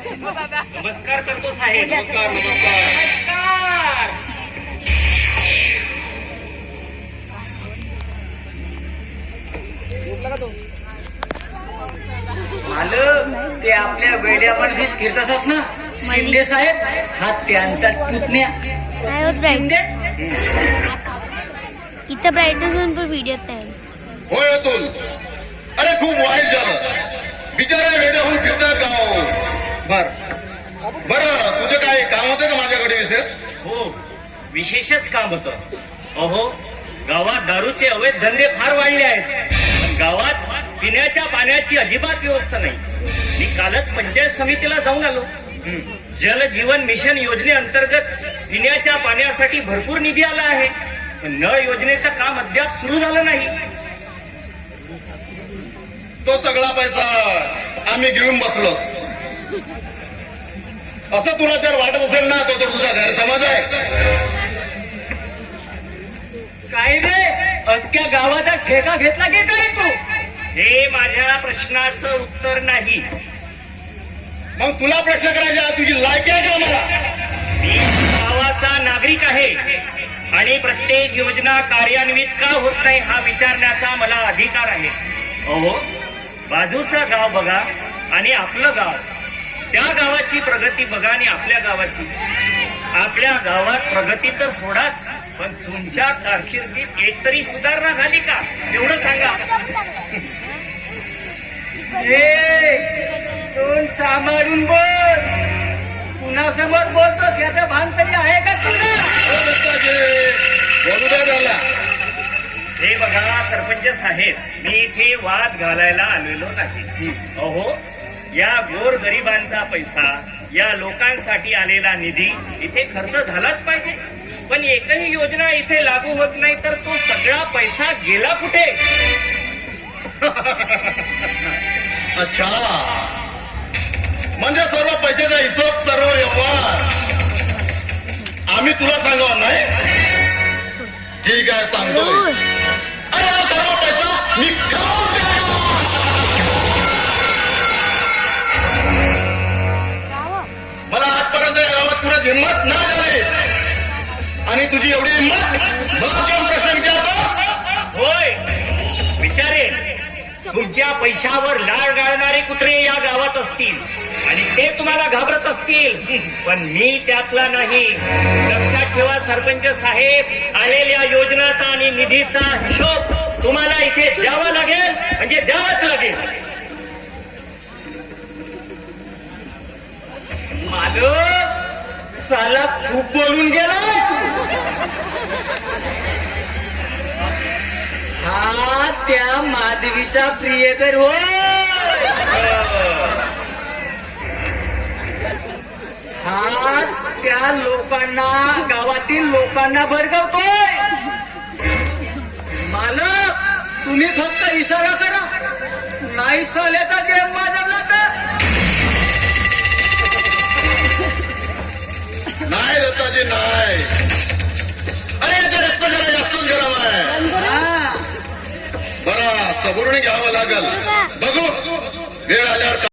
नमस्कार करतो साहेब. नमस्कार नमस्कार. आलं ते आपल्या वेड्यामध्ये फिरतात ना शिंदे साहेब, हा त्यांचा पुतण्या. काय होत ब्राईट इथं ब्राईटनेस पण व्हिडिओ नाही होय अतुल, अरे खूप वाईट झालं. बिचारा वेड्याहून फिरतात गाव बर. बरं तुझं काय काम होतं का माझ्याकडे विशेष? हो, विशेषच काम होतं. अहो, गावात दारूचे अवैध धंदे फार वाढले आहेत. पण गावात पिण्याच्या पाण्याची अजिबात व्यवस्था नाही. मी कालच पंचायत समितीला जाऊन आलो. जल जीवन मिशन योजनेअंतर्गत पिण्याच्या पाण्यासाठी भरपूर निधी आला आहे, पण नळ योजनेचं काम अद्याप सुरू झालं नाही. तो सगळा पैसा आम्ही घेऊन बसलो. असं तुला जर वाटत असेल ना, तो तर तुझा गैरसमज आहे. काय रे, अख्ख्या गावाचा ठेका घेतला की काय तू? हे माझ्या प्रश्नाचं उत्तर नाही. मग तुला प्रश्न करायचा तुझी लायकी आहे का मला? मी गावाचा नागरिक आहे आणि प्रत्येक योजना कार्यान्वित का होत नाही हा विचारण्याचा मला अधिकार आहे. अहो, बाजूचं गाव बघा आणि आपलं गाव, त्या गावाची प्रगती बघा आणि आपल्या गावाची. आपल्या गावात प्रगती तर सोडाच, पण तुमच्या कारकिर्दीत एकतरी सुधारणा झाली का एवढं सांगा. दोन सांभाळून बोल. कुणासमोर बोलतो याचं भान तरी आहे का तुला? बोलू द्या त्याला. हे बघा सरपंच साहेब, मी इथे वाद घालायला आलेलो नाही. अहो, या गोर गरिबांचा पैसा, या लोकांसाठी आलेला निधी इथे खर्च झालाच पाहिजे. पण एकही योजना इथे लागू होत नाही, तर तो सगळा पैसा गेला कुठे? अच्छा, म्हणजे सर्व पैशाचा हिशोब, सर्व व्यवहार आम्ही तुला सांगावं नाही? ठीक आहे, सांगतोय. अरे तो सर्व पैसा मी खाऊन टाकला. मला आजपर्यंत या गावात पुढे हिंमत नाही झाली, आणि तुझी एवढी हिंमत मला कोण प्रश्न विचारतो? होय, विचारेन. तुमच्या पैशावर लाळ गाळणारे कुत्रे या गावात असतील आणि ते तुम्हाला घाबरत असतील, पण मी त्यातला नाही. लक्षात ठेवा सरपंच साहेब, आलेल्या योजनाचा आणि निधीचा हिशोब तुम्हाला इथे द्यावा लागेल, म्हणजे द्यावाच लागेल. मालक साला खूप बोलून गेला. हा त्या माधवीचा प्रियकर हो. हाच त्या लोकांना, गावातील लोकांना भडकवतोय. मालक, तुम्ही फक्त इशारा करा, नाही साल्याचा गेम वाजवला तर. नाही दत्ताजी नाही. अरे याचं रक्त जरा जास्तच गरम आहे. बरं सबुरीने घ्यावं लागल. बघू वेळ आल्यावर.